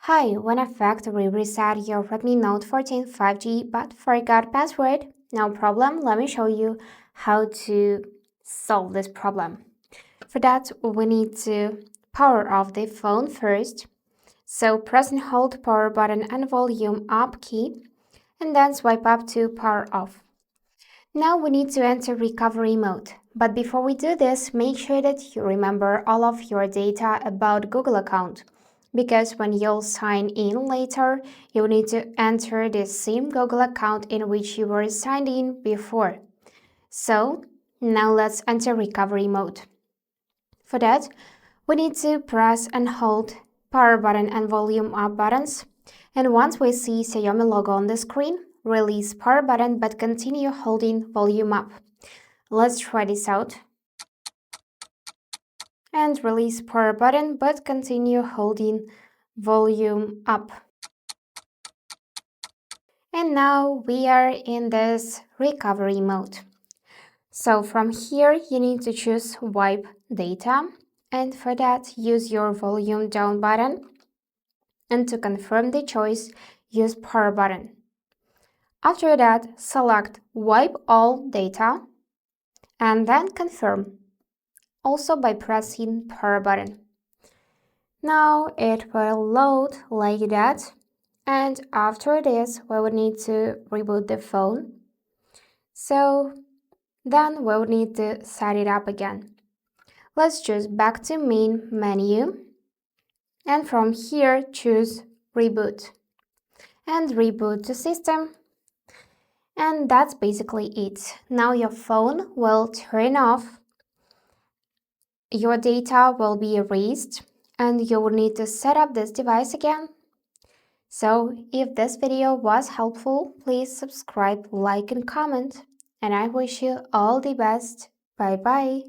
Hi, when a factory reset your Redmi Note 14 5G but forgot password? No problem, let me show you how to solve this problem. For that, we need to power off the phone first. So press and hold power button and volume up key and then swipe up to power off. Now we need to enter recovery mode. But before we do this, make sure that you remember all of your data about Google account. Because when you'll sign in later, you need to enter the same Google account in which you were signed in before. So now let's enter recovery mode. For that, we need to press and hold power button and volume up buttons. And once we see Xiaomi logo on the screen, release power button but continue holding volume up. Let's try this out. And release power button but continue holding volume up. And now we are in this recovery mode. So from here you need to choose wipe data, and for that use your volume down button, and to confirm the choice use power button. After that select wipe all data and then confirm, also by pressing power button. Now it will load like that, and after this we will need to reboot the phone. So then we will need to set it up again. Let's choose back to main menu, and from here choose reboot and reboot the system. And that's basically it. Now your phone will turn off, your data will be erased, and you will need to set up this device again. So if this video was helpful, please subscribe, like and comment, and I wish you all the best. Bye bye.